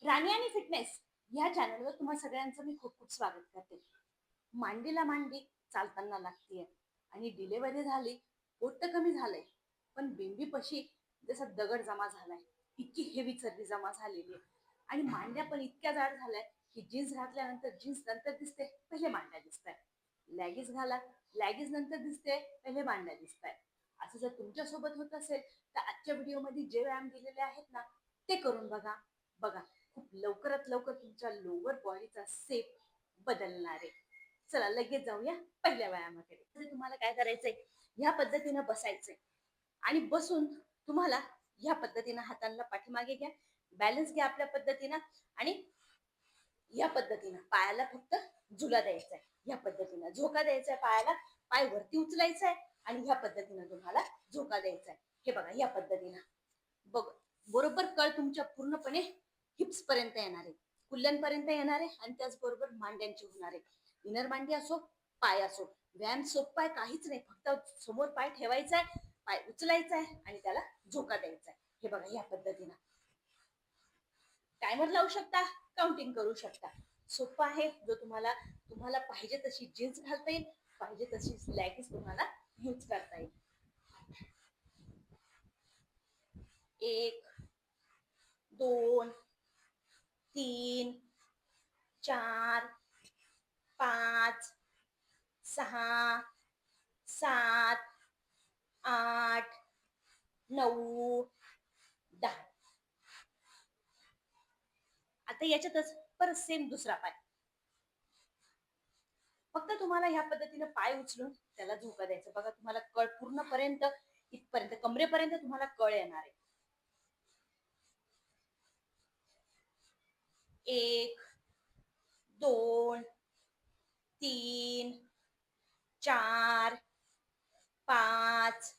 राणी आणि फिटनेस या चॅनलवर तुम्हा सगळ्यांचं मी खूप खूप स्वागत करते. मांडीला मांडी चालताना लागतीये आणि डिलेवरी झाली, पोट तर कमी झालंय, पण बिंबीपाशी जसा दगड जमा झालाय, इतकी हेवी चरबी जमा झालेली आहे आणि मांड्या पण इतक्या जाड झाल्या की जीन्स घातल्यानंतर जीन्स नंतर दिसते, पहिले मांड्या दिसताय. लॅगिन्स घाला, लॅगिन्स नंतर दिसते, पहिले मांड्या दिसताय. असं जर तुमच्या सोबत होत असेल तर आजच्या व्हिडिओमध्ये जे व्यायाम दिलेले आहेत ना, ते करून बघा. बघा, खूप लवकरात लवकर तुमच्या लोअर बॉडीचा शेप बदलणार आहे. चला लगेच जाऊया पहिल्या व्यायामाकडे. तुम्हाला काय करायचंय, ह्या पद्धतीनं बसायचंय आणि बसून तुम्हाला ह्या पद्धतीनं हातांना पाठीमागे घ्या, बॅलन्स घ्या आपल्या पद्धतीनं आणि या पद्धतीनं पायाला फक्त झुला द्यायचा आहे. या पद्धतीनं झोका द्यायचा आहे पायाला, पाय वरती उचलायचा आहे आणि ह्या पद्धतीनं तुम्हाला झोका द्यायचा आहे. हे बघा, या पद्धतीनं बघ, बरोबर कळ तुमच्या पूर्णपणे हिप्स पर्यंत येणार आहे, कुल्ल्यांपर्यंत येणार आहे आणि त्याचबरोबर मांड्यांची होणार आहे. इनर मांडी असो, पाय असो, व्यायाम सोपा आहे, काहीच नाही. फक्त समोर पाय ठेवायचा आहे, पाय उचलायचा आहे आणि त्याला झोका द्यायचा आहे. हे बघा, या पद्धतीनं टायमर लावू शकता, काउंटिंग करू शकता. सोपा आहे. जो तुम्हाला तुम्हाला पाहिजे तशी जीन्स घालता येईल, पाहिजे तशी लॅगिन्स तुम्हाला यूज करता येईल. 1 2 3 4 5 6 7 8 9 10. आता याच्यातच परत सेम दुसरा पाय. फक्त तुम्हाला ह्या पद्धतीने पाय उचलून त्याला झोका द्यायचं. बघा, तुम्हाला कळ पूर्णपर्यंत इथपर्यंत कमरेपर्यंत तुम्हाला कळ येणार आहे. 1 2 3 4 5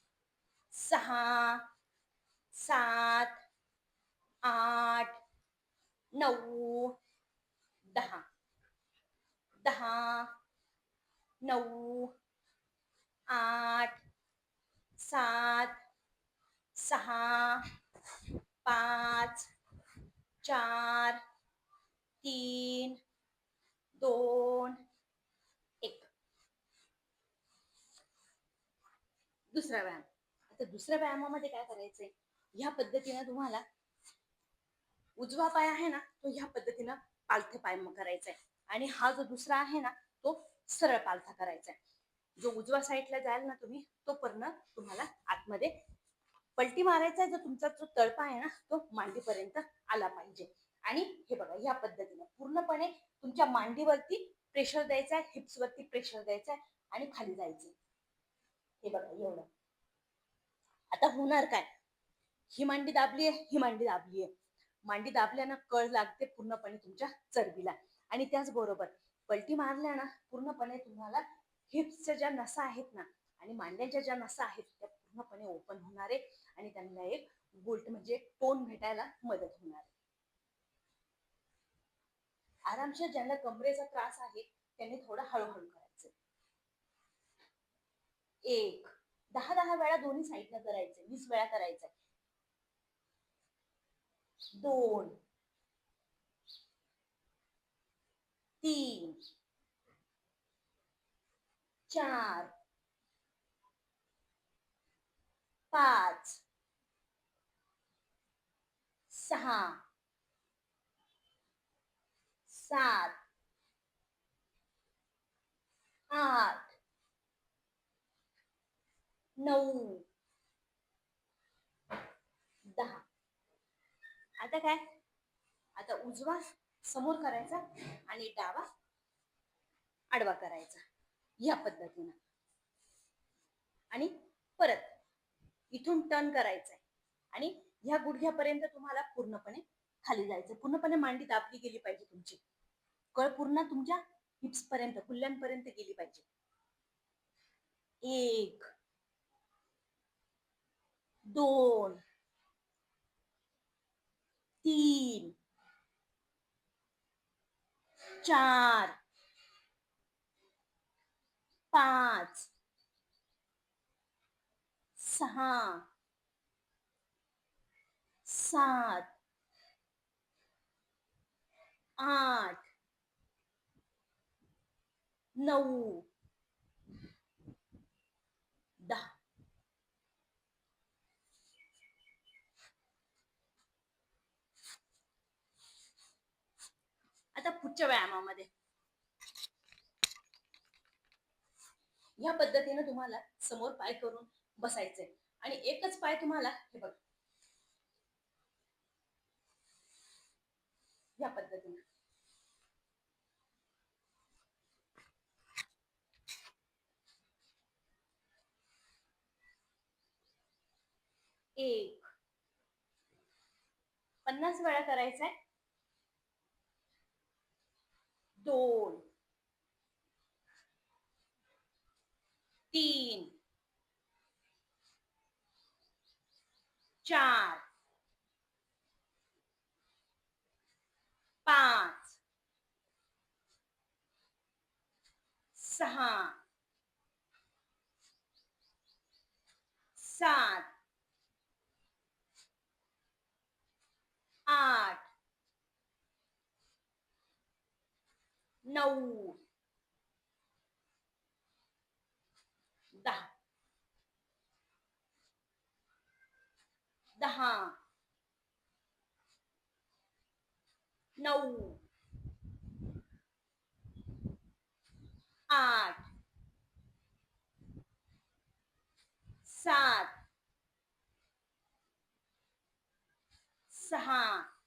6 7 8 9 10. 10 9 8 7 6 5 4 3 2 1. दुसरा व्यायाम. आता दुसऱ्या व्यायामामध्ये काय करायचंय, ह्या पद्धतीनं तुम्हाला उजवा पाय आहे ना, तो ह्या पद्धतीनं पालथे पाय करायचा आहे आणि हा जो दुसरा आहे ना, तो सरळ पालथा करायचा आहे. जो उजवा साईडला जाल ना तुम्ही, तो पूर्ण तुम्हाला आतमध्ये पलटी मारायचा आहे. जो तुमचा जो तळपा आहे ना, तो मांडीपर्यंत आला पाहिजे. आणि हे बघा, ह्या पद्धतीनं पूर्णपणे तुमच्या मांडीवरती प्रेशर द्यायचा आहे, हिप्स वरती प्रेशर द्यायचा आहे आणि खाली जायचं. हे बघा, एवढं. आता होणार काय, ही मांडी दाबली आहे, ही मांडी दाबली आहे. मांडी दाबल्यानं कळ लागते पूर्णपणे तुमच्या चरबीला आणि त्याचबरोबर पलटी मारल्यानं पूर्णपणे तुम्हाला हिप्सच्या ज्या नसा आहेत ना आणि मांड्यांच्या ज्या नसा आहेत त्या पूर्णपणे ओपन होणार आहे आणि त्यांना एक बोल्ट म्हणजे टोन भेटायला मदत होणार आहे. आरामशीर ज्यांना कमरेचा त्रास आहे त्यांनी थोडं हळूहळू करायचं. 1 10 वेळा दोन्ही साईडला करायचे, 20 वेळा करायचं. 2 3 4 5 6 7 8 9 10. आता काय, आता उजवा समोर करायचा आणि डावा आडवा करायचा या पद्धतीनं आणि परत इथून टर्न करायचंय आणि ह्या गुडघ्यापर्यंत तुम्हाला पूर्णपणे खाली जायचं. पूर्णपणे मांडी दाबली गेली पाहिजे तुमची, कळ पूर्ण तुमच्या हिप्स पर्यंत, कुल्ल्यांपर्यंत गेली पाहिजे. 1 2 3 4 5 6 7 8 9 10. आता पुढच्या व्यायामामध्ये या पद्धतीने तुम्हाला समोर पाय करून बसायचंय आणि एकच पाय तुम्हाला हे बघ या पद्धतीने 1 50 वेळा करायचंय. 2 3 4 5 6 7 8 9 10 10 9 8 7 6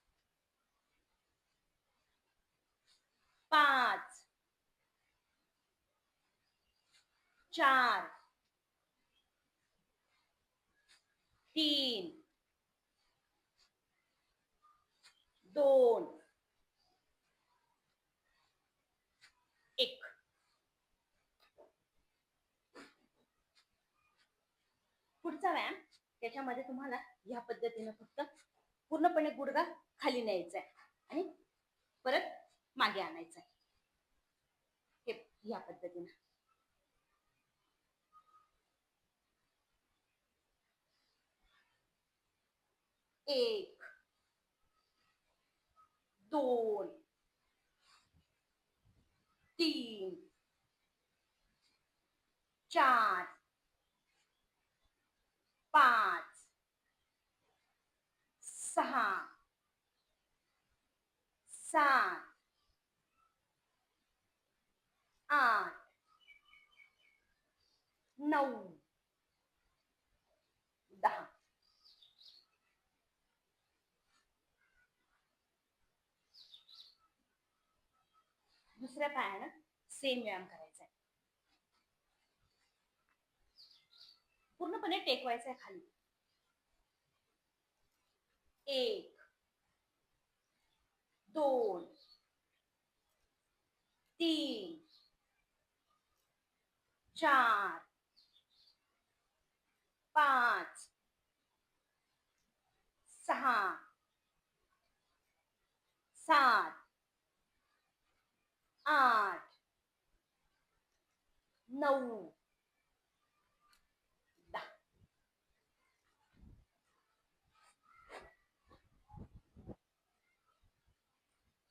5 4 3 2 1. पुढचा व्यायाम त्याच्यामध्ये तुम्हाला या पद्धतीने फक्त पूर्णपणे गुडघा खाली न्यायचा आहे आणि परत मागे आणायचा आहे. हे या पद्धतीने 1 2 3 4 5 6 7 8 9 10. दुसऱ्या पायानं सेम व्यायाम करायचा आहे. पूर्णपणे टेकवायचं आहे खाली. 1 2 3 4 5 6 7 8 9 10.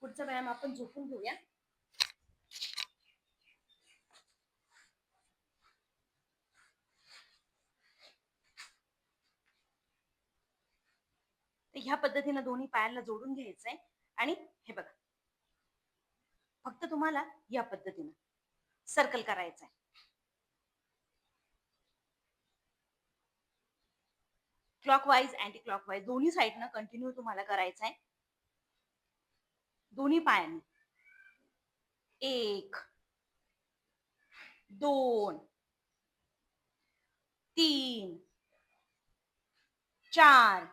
पुढचा व्यायाम आपण झोपून घेऊया. तर ह्या पद्धतीने दोन्ही पायाला जोडून घ्यायचंय आणि हे बघा फक्त तुम्हाला या पद्धतीने सर्कल करायचंय. क्लॉकवाईज अँटी क्लॉकवाईज दोन्ही साईडनं कंटिन्यू तुम्हाला करायचं आहे. दोन्ही पायांनी 1 2 3 4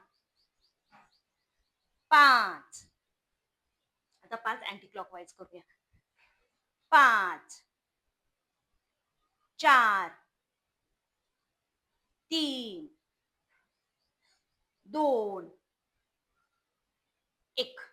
5. आता 5 अँटी क्लॉकवाईज करूया. 5 4 3 2 1.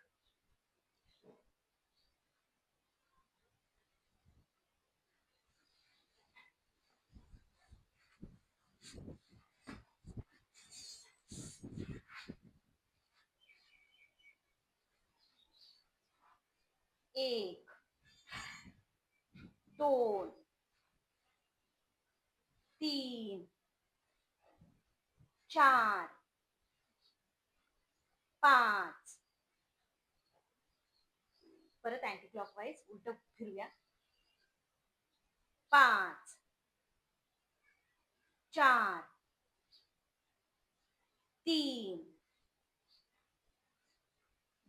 एक, दोन, तीन, चार, पाच. परत अँटी क्लॉकवाईज उलट फिरूया. पाच, चार, तीन,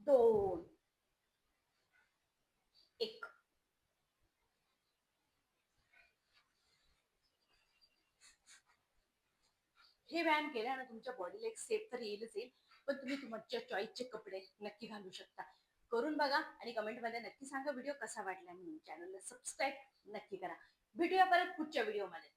दोन, एक. हे व्यायाम केल्यानं तुमच्या बॉडीला एक सेफ तर येईलच येईल, पण तुम्ही तुमच्या चॉईसचे कपडे नक्की घालू शकता. करून बघा आणि कमेंटमध्ये नक्की सांगा व्हिडिओ कसा वाटला म्हणून. चॅनलला सबस्क्राईब नक्की करा. भेटूया परत पुढच्या व्हिडिओमध्ये.